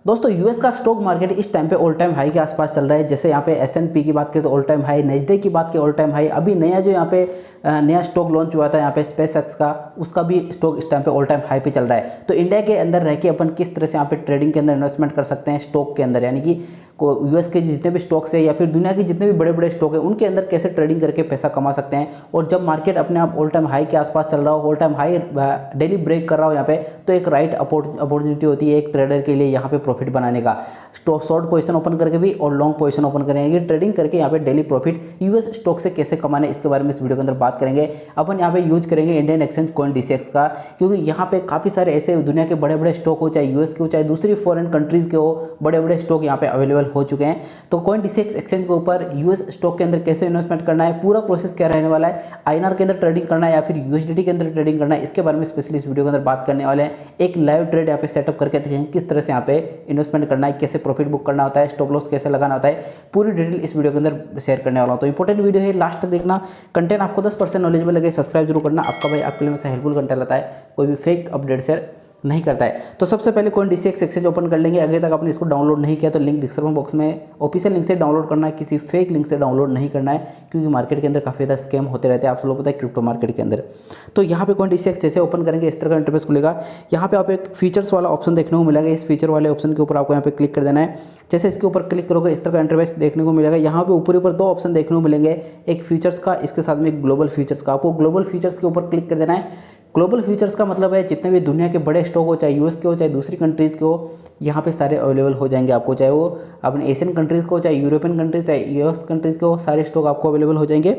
दोस्तों यूएस का stock market इस टाइम पे ऑल टाइम हाई के आसपास चल रहा है। जैसे यहाँ पे एसएनपी की बात करें तो ऑल टाइम हाई, नेस्डेक की बात करें ऑल टाइम हाई। अभी नया जो यहाँ पे नया स्टॉक लॉन्च हुआ था यहाँ पे स्पेस एक्स का, उसका भी स्टॉक इस टाइम पे ऑल टाइम हाई पे चल रहा है। तो इंडिया के अंदर रह के अपन किस तरह से यहाँ पे ट्रेडिंग के अंदर इन्वेस्टमेंट कर सकते हैं स्टॉक के अंदर, यानी कि यूएस के जितने भी स्टॉक्स है या फिर दुनिया के जितने भी बड़े बड़े स्टॉक है उनके अंदर कैसे ट्रेडिंग करके पैसा कमा सकते हैं। और जब मार्केट अपने आप ऑल टाइम हाई के आसपास चल रहा हो, all time high daily break कर रहा हो यहाँ पे, तो एक राइट अपॉर्चुनिटी होती है एक ट्रेडर के लिए यहाँ पे प्रॉफिट बनाने का। शॉर्ट पोजीशन ओपन करके भी और लॉन्ग पोजीशन ओपन करेंगे, ट्रेडिंग करके यहाँ पे डेली प्रॉफिट यूएस स्टॉक से कैसे कमाने, इसके बारे में इस वीडियो के अंदर बात करेंगे। अपन यहाँ पे यूज करेंगे इंडियन एक्सचेंज CoinDCX का, क्योंकि यहाँ पे काफ़ी सारे ऐसे दुनिया के बड़े बड़े स्टॉक हो, चाहे यूएस के हो चाहे दूसरी फॉरेन कंट्रीज़ के हो, बड़े बड़े स्टॉक यहाँ पे अवेलेबल हो चुके हैं। तो CoinDCX एक्सचेंज के ऊपर यूएस स्टॉक के अंदर कैसे इन्वेस्टमेंट करना है, पूरा प्रोसेस क्या रहने वाला है, आईएनआर के अंदर ट्रेडिंग करना है या फिर यूएसडीटी के अंदर ट्रेडिंग करना है, इसके बारे में स्पेशली इस वीडियो के अंदर बात करने वाले हैं। एक लाइव ट्रेड यहाँ पे सेटअप करके देखेंगे किस तरह से यहाँ पे इन्वेस्टमेंट करना है, कैसे प्रॉफिट बुक करना होता है, स्टॉप लॉस कैसे लगाना होता है, पूरी डिटेल इस वीडियो के अंदर शेयर करने वाला हूँ। तो इंपॉर्टेंट वीडियो है, लास्ट तक देखना। कंटेंट आपको 10% नॉलेजेबल लगे सब्सक्राइब जरूर करना, आपका भाई आपके लिए हेल्पफुल कंटेंट लाता है, कोई भी फेक अपडेट शेयर नहीं करता है। तो सबसे पहले CoinDCX एक्सचेंज ओपन कर लेंगे। अगर तक आपने इसको डाउनलोड नहीं किया तो लिंक डिस्क्रिप्शन बॉक्स में ऑफिशियल लिंक से डाउनलोड करना है, किसी फेक लिंक से डाउनलोड नहीं करना है, क्योंकि मार्केट के अंदर काफ़ी ज़्यादा स्कैम होते रहते हैं, आप सब लोग पता है क्रिप्टो मार्केट के अंदर। तो यहाँ पे CoinDCX जैसे ओपन करेंगे इस तरह का इंटरफेस खुलेगा। यहाँ पे आप एक फीचर्स वाला ऑप्शन देखने को मिलेगा, इस फीचर वाले ऑप्शन के ऊपर आपको यहाँ पे क्लिक कर देना है। जैसे इसके ऊपर क्लिक करोगे इस तरह का इंटरफेस देखने को मिलेगा। यहाँ पे ऊपर दो ऑप्शन देखने को मिलेंगे, एक फीचर्स का, इसके साथ में एक ग्लोबल फीचर्स का। आपको ग्लोबल फीचर्स के ऊपर क्लिक कर देना है। ग्लोबल फीचर्स का मतलब है जितने भी दुनिया के बड़े स्टॉक हो, चाहे यूएस के हो चाहे दूसरी कंट्रीज़ के हो, यहाँ पे सारे अवेलेबल हो जाएंगे आपको, चाहे वो अपने एशियन कंट्रीज़ को, चाहे यूरोपियन कंट्रीज़, चाहे यूएस कंट्रीज़ के हो, सारे स्टॉक आपको अवेलेबल हो जाएंगे।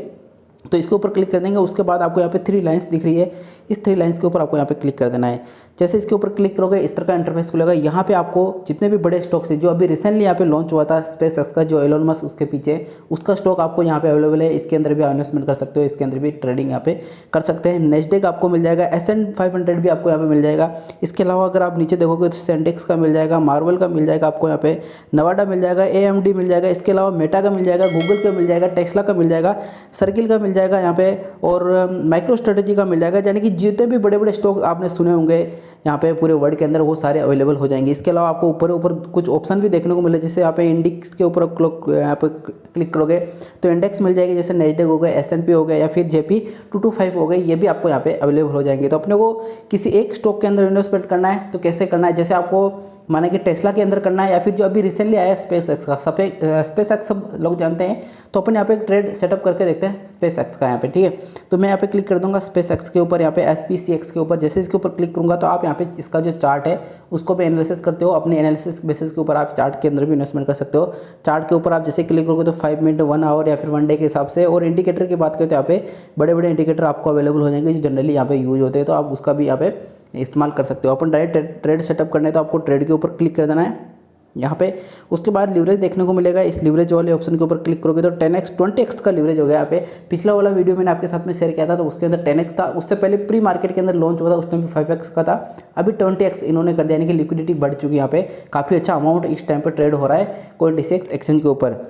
तो इसके ऊपर क्लिक कर देंगे। उसके बाद आपको यहाँ पे 3 लाइन्स दिख रही है, इस 3 लाइन्स के ऊपर आपको यहाँ पे क्लिक कर देना है। जैसे इसके ऊपर क्लिक करोगे इस तरह का इंटरफेस खुलेगा। यहाँ पे आपको जितने भी बड़े स्टॉक्स हैं जो अभी रिसेंटली यहाँ पे लॉन्च हुआ था स्पेस एक्स का, जो एलोन मस्क उसके पीछे, उसका स्टॉक आपको यहाँ पे अवेलेबल है। इसके अंदर भी इन्वेस्टमेंट कर सकते हो, इसके अंदर भी ट्रेडिंग यहाँ पे कर सकते हैं। नेस्डेक आपको मिल जाएगा, S&P 500 भी आपको यहाँ पे मिल जाएगा। इसके अलावा अगर आप नीचे देखोगे तो सेंडेक्स का मिल जाएगा, मार्वल का मिल जाएगा आपको यहाँ पे, नवाडा मिल जाएगा, AMD मिल जाएगा, इसके अलावा मेटा का मिल जाएगा, गूगल का मिल जाएगा, टेस्ला का मिल जाएगा, सर्किल का मिल जाएगा यहाँ पे, और माइक्रो स्ट्रेटेजी का मिल जाएगा। यानी कि जितने भी बड़े बड़े स्टॉक आपने सुने होंगे यहाँ पे पूरे वर्ल्ड के अंदर, वो सारे अवेलेबल हो जाएंगे। इसके अलावा आपको ऊपर कुछ ऑप्शन भी देखने को मिले, जैसे यहाँ पे इंडेक्स के ऊपर यहाँ पे क्लिक करोगे तो इंडेक्स मिल जाएगी, जैसे नेस्डेक हो गया, S&P हो गया या फिर JP 225 हो गए, ये भी आपको यहाँ पे अवेलेबल हो जाएंगे। तो अपने को किसी एक स्टॉक के अंदर इन्वेस्टमेंट करना है तो कैसे करना है, जैसे आपको माने कि टेस्ला के अंदर करना है या फिर जो अभी रिसेंटली आया स्पेस एक्स का, स्पेस एक्स सब लोग जानते हैं। तो अपन यहाँ पे एक ट्रेड सेटअप करके देखते हैं स्पेस एक्स का यहाँ पे, ठीक है। तो मैं यहाँ पे क्लिक कर दूंगा स्पेस एक्स के ऊपर, यहाँ पे SPCX के ऊपर। जैसे इसके ऊपर क्लिक करूँगा तो आप यहाँ पे इसका जो चार्ट है उसको भी एनालिसिस करते हो, अपने एनालिसिस बेसिस के ऊपर आप चार्ट के अंदर भी इन्वेस्टमेंट कर सकते हो। चार्ट के ऊपर आप जैसे क्लिक करोगे तो 5 मिनट, 1 आवर या फिर 1 डे के हिसाब से। और इंडिकेटर की बात करें तो यहाँ पे बड़े बड़े इंडिकेटर आपको अवेलेबल हो जाएंगे जो जनरली यहाँ पे यूज होते हैं, तो आप उसका भी यहाँ पे इस्तेमाल कर सकते हो। अपन डायरेक्ट ट्रेड सेटअप करना है तो आपको ट्रेड के ऊपर क्लिक कर देना है यहाँ पे। उसके बाद लीवरेज देखने को मिलेगा, इस लीवरेज वाले ऑप्शन के ऊपर क्लिक करोगे तो 10x 20x का लीवरेज हो गया यहाँ पे। पिछला वाला वीडियो मैंने आपके साथ में शेयर किया था तो उसके अंदर 10x था, उससे पहले प्री मार्केट के अंदर लॉन्च हुआ था उसमें भी 5x का था, अभी 20x इन्होंने कर दिया, यानी कि लिक्विडिटी बढ़ चुकी है यहाँ पे, काफ़ी अच्छा अमाउंट इस टाइम पर ट्रेड हो रहा है CoinDCX एक्सचेंज के ऊपर।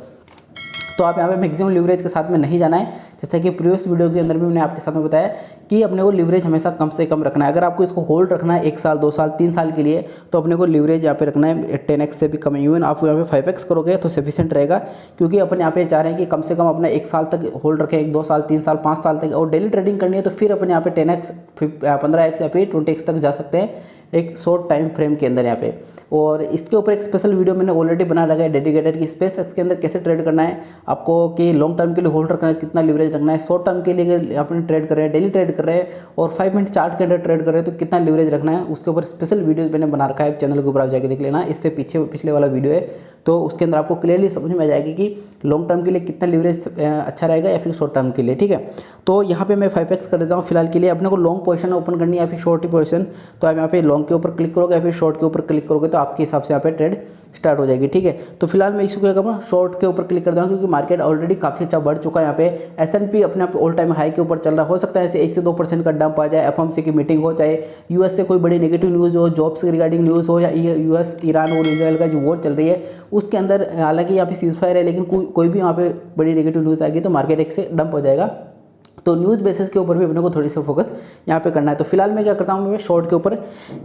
तो आप यहाँ पे मैक्सिमम लीवरेज के साथ में नहीं जाना है, जैसे कि प्रीवियस वीडियो के अंदर भी मैंने आपके साथ में बताया कि अपने को लीवरेज हमेशा कम से कम रखना है। अगर आपको इसको होल्ड रखना है 1 साल 2 साल 3 साल के लिए तो अपने को लीवरेज यहाँ पे रखना है 10x से भी कम। इवन आप यहाँ पे 5x करोगे तो सफिशिएंट रहेगा, क्योंकि अपन यहाँ पे चाह रहे हैं कि कम से कम अपना 1 साल तक होल्ड रखें, 1 2 साल 3 साल 5 साल तक। और डेली ट्रेडिंग करनी है तो फिर अपन यहाँ पे 10x 15x या फिर 20x तक जा सकते हैं एक शॉर्ट टाइम फ्रेम के अंदर यहाँ पे। और इसके ऊपर एक स्पेशल वीडियो मैंने ऑलरेडी बना लगा है डेडिकेटेड कि स्पेस एक्स के अंदर कैसे ट्रेड करना है आपको, कि लॉन्ग टर्म के लिए होल्ड रखना है, कितना लीवरेज रखना है, शॉर्ट टर्म के लिए अगर अपने ट्रेड कर रहे हैं, डेली ट्रेड कर रहे हैं और 5 मिनट चार्ट के अंदर ट्रेड कर रहे हैं तो कितना लीवरेज रखना है, उसके ऊपर स्पेशल वीडियोज मैंने बना रखा है। चैनल के ऊपर आप जाके देख लेना, इससे पिछले वाला वीडियो है, तो उसके अंदर आपको क्लियरली समझ में आ जाएगी कि लॉन्ग टर्म के लिए कितना लीवरेज अच्छा रहेगा या फिर शॉर्ट टर्म के लिए, ठीक है। तो यहाँ पे मैं 5x कर देता हूँ फिलहाल के लिए। अपने को लॉन्ग पोजीशन ओपन करनी है या फिर शॉर्ट पोजीशन, तो आप यहाँ पे लॉन्ग के ऊपर क्लिक करोगे या फिर शॉर्ट के ऊपर क्लिक करोगे तो आपके हिसाब से यहाँ पे ट्रेड स्टार्ट हो जाएगी, ठीक है। तो फिलहाल मैं इसको क्या करूँगा, शॉर्ट के ऊपर क्लिक कर दूँगा, क्योंकि मार्केट ऑलरेडी काफ़ी अच्छा बढ़ चुका है। यहाँ पे S&P अपने आप ऑल टाइम हाई के ऊपर चल रहा, हो सकता है ऐसे 1 से 2% का डंप आ जाए, FOMC की मीटिंग हो, चाहे यूएस से कोई बड़ी नेगेटिव न्यूज़ हो, जॉब्स के रिगार्डिंग न्यूज़ हो, या यूएस ईरान और इसराइल का जो वॉर चल रही है उसके अंदर, हालांकि यहाँ पे सीज फायर है लेकिन कोई भी वहाँ पे बड़ी नेगेटिव न्यूज़ आएगी तो मार्केट एक से डंप हो जाएगा। तो न्यूज़ बेसिस के ऊपर भी अपने को थोड़ी सा फोकस यहाँ पे करना है। तो फिलहाल मैं क्या करता हूँ, मैं शॉर्ट के ऊपर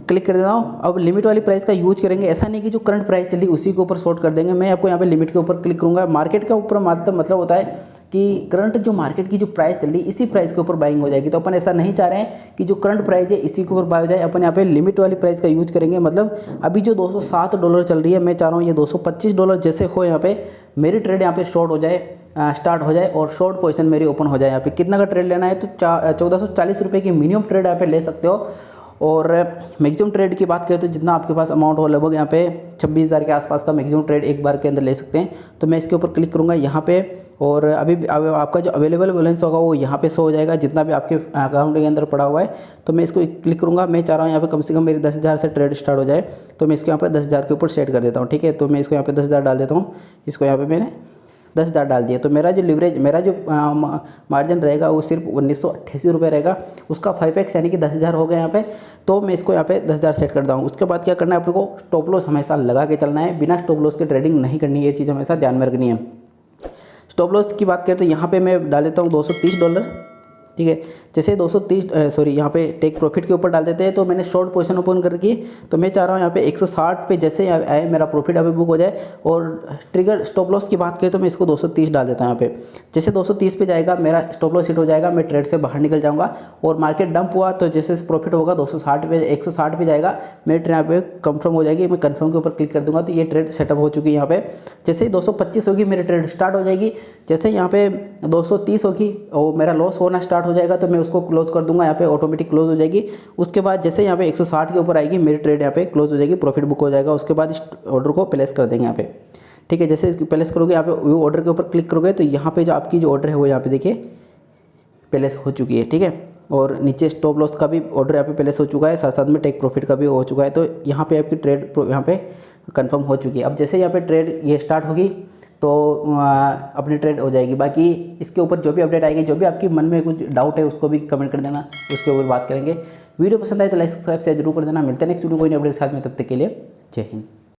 क्लिक कर देता हूँ। अब लिमिट वाली प्राइस का यूज करेंगे, ऐसा नहीं कि जो करंट प्राइस चली उसी के ऊपर शॉर्ट कर देंगे। मैं आपको यहाँ पे लिमिट के ऊपर क्लिक करूँगा। मार्केट का ऊपर मतलब होता है कि करंट जो मार्केट की जो प्राइस चल रही इसी प्राइस के ऊपर बाइंग हो जाएगी। तो अपन ऐसा नहीं चाह रहे हैं कि जो करंट प्राइस है इसी के ऊपर बाय हो जाए। अपन यहाँ पे लिमिट वाली प्राइस का यूज करेंगे। मतलब अभी जो $207 चल रही है, मैं चाह रहा हूँ ये $225 जैसे हो यहाँ पे मेरी ट्रेड यहाँ पे शॉर्ट हो जाए, स्टार्ट हो जाए और शॉर्ट पोजीशन मेरी ओपन हो जाए। यहाँ पे कितना का ट्रेड लेना है तो 1440 रुपये की मिनिमम ट्रेड यहाँ पे ले सकते हो। और मैक्सिमम ट्रेड की बात करें तो जितना आपके पास अमाउंट हो, लगभग यहाँ पे 26,000 के आसपास का मैक्सिमम ट्रेड एक बार के अंदर ले सकते हैं। तो मैं इसके ऊपर क्लिक करूँगा यहाँ पे, और अभी आपका जो अवेलेबल बैलेंस होगा वो यहाँ पे शो हो जाएगा, जितना भी आपके अकाउंट के अंदर पड़ा हुआ है। तो मैं इसको क्लिक करूँगा। मैं चाह रहा हूँ यहाँ पे कम से कम मेरी 10,000 से ट्रेड स्टार्ट हो जाए। तो मैं इसको यहाँ पे 10,000 के ऊपर सेट कर देता हूँ। ठीक है, तो मैं इसको यहाँ पे 10,000 डाल देता हूँ। इसको यहाँ पे मैंने 10,000 डाल दिया। तो मेरा जो लिवरेज, मेरा जो मार्जिन रहेगा वो सिर्फ 1988 रुपये रहेगा। उसका 5x यानी कि 10,000 हो गया यहाँ पे। तो मैं इसको यहाँ पे 10,000 सेट करता हूँ। उसके बाद क्या करना है, अपने को स्टॉप लॉस हमेशा लगा के चलना है, बिना स्टॉप लॉस के ट्रेडिंग नहीं करनी है। ये चीज़ हमेशा ध्यान में रखनी है। स्टॉप लॉस की बात करें तो यहाँ पे मैं डाल देता हूँ $230। ठीक है, जैसे 230 यहाँ पे टेक प्रॉफिट के ऊपर डाल देते हैं। तो मैंने शॉर्ट पोजीशन ओपन करके, तो मैं चाह रहा हूँ यहाँ पे 160 पे जैसे आए मेरा प्रॉफिट अभी बुक हो जाए। और ट्रिगर स्टॉप लॉस की बात करें तो मैं इसको 230 डाल देता हूँ यहाँ पे। जैसे 230 पे जाएगा मेरा स्टॉप लॉस हिट हो जाएगा, मैं ट्रेड से बाहर निकल जाऊँगा। और मार्केट डंप हुआ तो जैसे प्रॉफिट होगा 260 पे 160 पे जाएगा, मेरी ट्रेड यहाँ पे कंफर्म हो जाएगी। मैं कंफर्म के ऊपर क्लिक कर दूँगा तो ये ट्रेड सेटअप हो चुकी है यहाँ पे। जैसे ही 225 होगी मेरी ट्रेड स्टार्ट हो जाएगी। जैसे यहाँ पे 230 होगी और मेरा लॉस होना स्टार्ट हो जाएगा तो मैं उसको क्लोज कर दूंगा। यहाँ पे ऑटोमेटिक क्लोज हो जाएगी। उसके बाद जैसे यहाँ पे 160 के ऊपर आएगी मेरी ट्रेड यहाँ पे क्लोज हो जाएगी, प्रॉफिट बुक हो जाएगा। उसके बाद इस ऑर्डर को प्लेस कर देंगे यहाँ पे। ठीक है, जैसे इसकी प्लेस करोगे यहाँ पे व्यू ऑर्डर के ऊपर क्लिक करोगे तो यहाँ पे जो आपकी जो ऑर्डर है वो यहाँ पे देखिए प्लेस हो चुकी है। ठीक है, और नीचे स्टॉप लॉस का भी ऑर्डर यहाँ पे प्लेस हो चुका है, साथ साथ में टेक प्रॉफिट का भी हो चुका है। तो यहाँ पे आपकी ट्रेड यहाँ पे कंफर्म हो चुकी है। अब जैसे यहाँ पे ट्रेड ये स्टार्ट होगी तो अपनी ट्रेड हो जाएगी। बाकी इसके ऊपर जो भी अपडेट आएगी, जो भी आपकी मन में कुछ डाउट है उसको भी कमेंट कर देना, उसके ऊपर बात करेंगे। वीडियो पसंद आए तो लाइक सब्सक्राइब शेयर जरूर कर देना। मिलते हैं नेक्स्ट वीडियो कोई अपडेट के साथ में, तब तक के लिए जय हिंद।